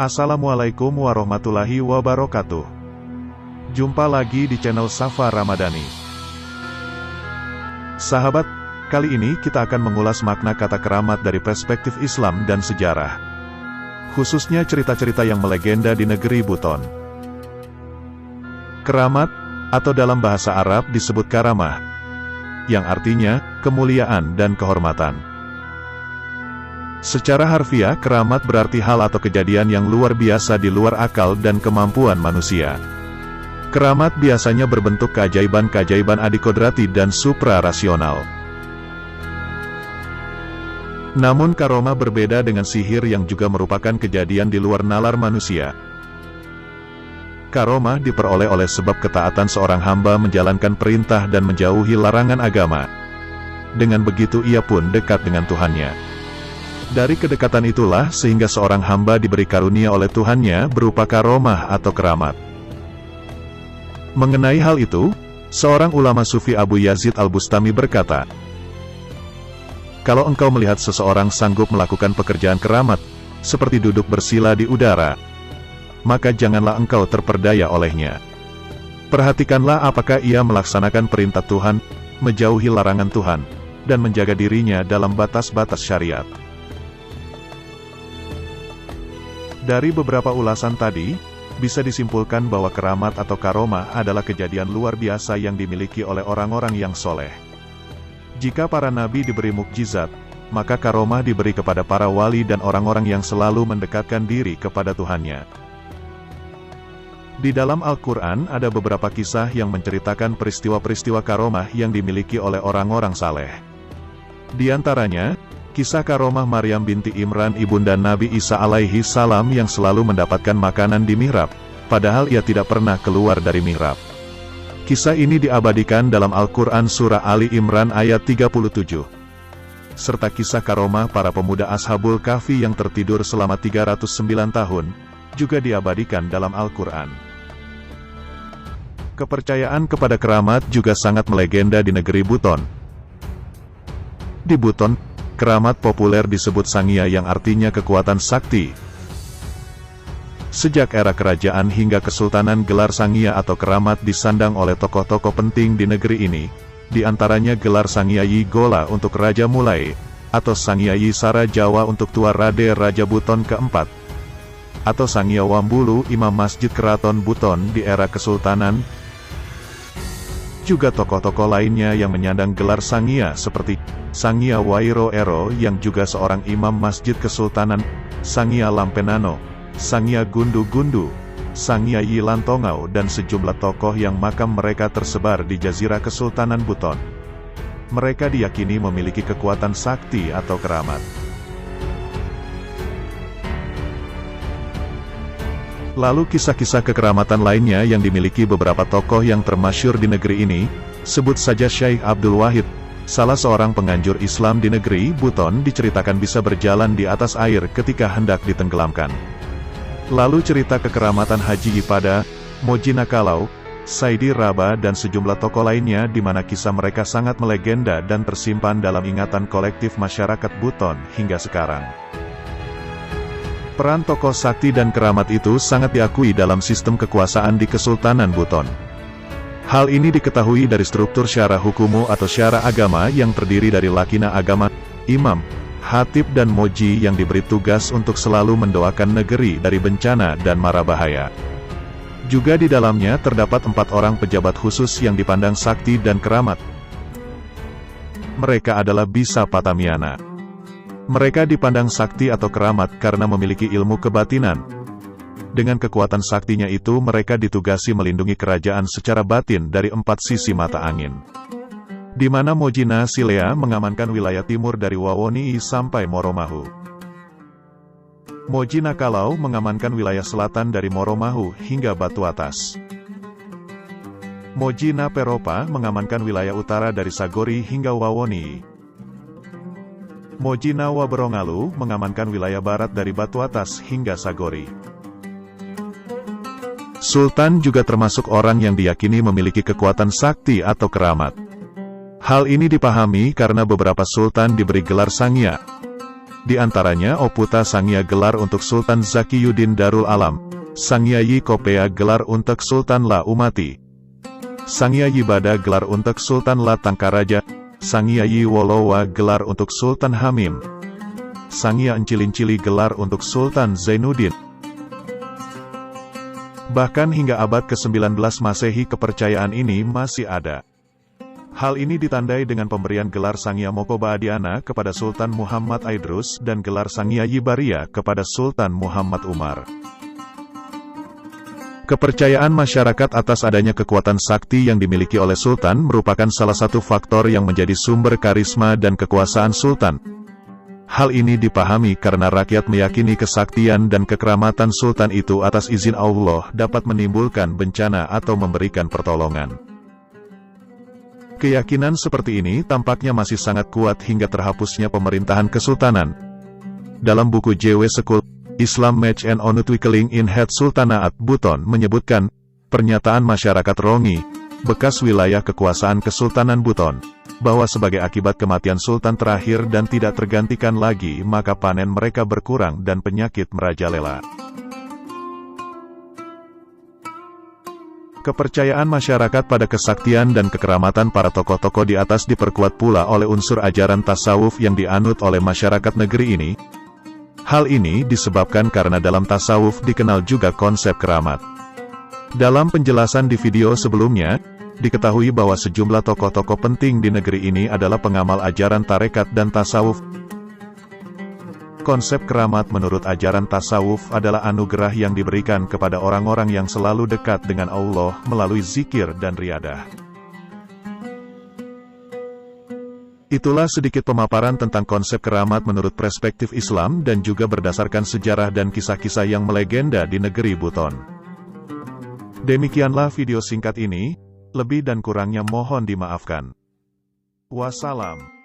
Assalamualaikum warahmatullahi wabarakatuh. Jumpa lagi di channel Safa Ramadhani. Sahabat, kali ini kita akan mengulas makna kata keramat dari perspektif Islam dan sejarah. Khususnya cerita-cerita yang melegenda di negeri Buton. Keramat, atau dalam bahasa Arab disebut karamah, yang artinya kemuliaan dan kehormatan. Secara harfiah, keramat berarti hal atau kejadian yang luar biasa di luar akal dan kemampuan manusia. Keramat biasanya berbentuk keajaiban-keajaiban adikodrati dan suprarasional. Namun karomah berbeda dengan sihir yang juga merupakan kejadian di luar nalar manusia. Karomah diperoleh oleh sebab ketaatan seorang hamba menjalankan perintah dan menjauhi larangan agama. Dengan begitu ia pun dekat dengan Tuhannya. Dari kedekatan itulah sehingga seorang hamba diberi karunia oleh Tuhannya berupa karomah atau keramat. Mengenai hal itu, seorang ulama sufi Abu Yazid Al-Bustami berkata, "Kalau engkau melihat seseorang sanggup melakukan pekerjaan keramat, seperti duduk bersila di udara, maka janganlah engkau terperdaya olehnya. Perhatikanlah apakah ia melaksanakan perintah Tuhan, menjauhi larangan Tuhan, dan menjaga dirinya dalam batas-batas syariat." Dari beberapa ulasan tadi, bisa disimpulkan bahwa keramat atau karomah adalah kejadian luar biasa yang dimiliki oleh orang-orang yang soleh. Jika para nabi diberi mukjizat, maka karomah diberi kepada para wali dan orang-orang yang selalu mendekatkan diri kepada Tuhannya. Di dalam Al-Quran ada beberapa kisah yang menceritakan peristiwa-peristiwa karomah yang dimiliki oleh orang-orang saleh. Di antaranya, kisah karomah Maryam binti Imran ibunda Nabi Isa alaihi salam yang selalu mendapatkan makanan di mihrab, padahal ia tidak pernah keluar dari mihrab. Kisah ini diabadikan dalam Al-Quran Surah Ali Imran ayat 37. Serta kisah karomah para pemuda Ashabul Kahfi yang tertidur selama 309 tahun, juga diabadikan dalam Al-Quran. Kepercayaan kepada keramat juga sangat melegenda di negeri Buton. Di Buton, keramat populer disebut Sangya yang artinya kekuatan sakti. Sejak era kerajaan hingga kesultanan gelar Sangya atau keramat disandang oleh tokoh-tokoh penting di negeri ini, di antaranya gelar Sangyayi Gola untuk Raja Mulai, atau Sangyayi Sara Jawa untuk Tua Rade Raja Buton keempat, atau Sangya Wambulu Imam Masjid Keraton Buton di era kesultanan. Juga tokoh-tokoh lainnya yang menyandang gelar Sangya seperti Sangya Wairo Ero yang juga seorang imam Masjid Kesultanan, Sangya Lampenano, Sangya Gundu Gundu, Sangya Yilantongau dan sejumlah tokoh yang makam mereka tersebar di Jazirah Kesultanan Buton. Mereka diyakini memiliki kekuatan sakti atau keramat. Lalu kisah-kisah kekeramatan lainnya yang dimiliki beberapa tokoh yang termasyhur di negeri ini, sebut saja Syekh Abdul Wahid, salah seorang penganjur Islam di negeri Buton diceritakan bisa berjalan di atas air ketika hendak ditenggelamkan. Lalu cerita kekeramatan Haji Ipada, Moji Nakalau, Saidi Raba dan sejumlah tokoh lainnya di mana kisah mereka sangat melegenda dan tersimpan dalam ingatan kolektif masyarakat Buton hingga sekarang. Peran tokoh sakti dan keramat itu sangat diakui dalam sistem kekuasaan di Kesultanan Buton. Hal ini diketahui dari struktur syara hukumu atau syara agama yang terdiri dari lakina agama, imam, hatib dan moji yang diberi tugas untuk selalu mendoakan negeri dari bencana dan mara bahaya. Juga di dalamnya terdapat 4 orang pejabat khusus yang dipandang sakti dan keramat. Mereka adalah Bisa Patamiana. Mereka dipandang sakti atau keramat karena memiliki ilmu kebatinan. Dengan kekuatan saktinya itu mereka ditugasi melindungi kerajaan secara batin dari 4 sisi mata angin. Di mana Mojina Silea mengamankan wilayah timur dari Wawoni sampai Moromahu. Mojina Kalau mengamankan wilayah selatan dari Moromahu hingga Batu Atas. Mojina Peropa mengamankan wilayah utara dari Sagori hingga Wawoni. Mojina Waberongalu mengamankan wilayah barat dari Batu Atas hingga Sagori. Sultan juga termasuk orang yang diyakini memiliki kekuatan sakti atau keramat. Hal ini dipahami karena beberapa sultan diberi gelar Sangya. Di antaranya Oputa Sangya gelar untuk Sultan Zakiyuddin Darul Alam, Sangyayi Kopea gelar untuk Sultan La Umati, Sangyayi Bada gelar untuk Sultan La Tangkaraja, Sangyayi Wolowa gelar untuk Sultan Hamim, Sangya Encilincili gelar untuk Sultan Zainuddin. Bahkan hingga abad ke-19 Masehi kepercayaan ini masih ada. Hal ini ditandai dengan pemberian gelar Sangya Mokobadiana kepada Sultan Muhammad Aidrus dan gelar Sangya Yibaria kepada Sultan Muhammad Umar. Kepercayaan masyarakat atas adanya kekuatan sakti yang dimiliki oleh Sultan merupakan salah satu faktor yang menjadi sumber karisma dan kekuasaan Sultan. Hal ini dipahami karena rakyat meyakini kesaktian dan kekeramatan Sultan itu atas izin Allah dapat menimbulkan bencana atau memberikan pertolongan. Keyakinan seperti ini tampaknya masih sangat kuat hingga terhapusnya pemerintahan kesultanan. Dalam buku JW Sekul, Islam Match and Onutwikeling in Het Sultanaat Buton menyebutkan, pernyataan masyarakat Rongi, bekas wilayah kekuasaan Kesultanan Buton, bahwa sebagai akibat kematian Sultan terakhir dan tidak tergantikan lagi maka panen mereka berkurang dan penyakit merajalela. Kepercayaan masyarakat pada kesaktian dan kekeramatan para tokoh-tokoh di atas diperkuat pula oleh unsur ajaran tasawuf yang dianut oleh masyarakat negeri ini. Hal ini disebabkan karena dalam tasawuf dikenal juga konsep keramat. Dalam penjelasan di video sebelumnya, diketahui bahwa sejumlah tokoh-tokoh penting di negeri ini adalah pengamal ajaran tarekat dan tasawuf. Konsep keramat menurut ajaran tasawuf adalah anugerah yang diberikan kepada orang-orang yang selalu dekat dengan Allah melalui zikir dan riyadah. Itulah sedikit pemaparan tentang konsep keramat menurut perspektif Islam dan juga berdasarkan sejarah dan kisah-kisah yang melegenda di negeri Buton. Demikianlah video singkat ini. Lebih dan kurangnya mohon dimaafkan. Wassalam.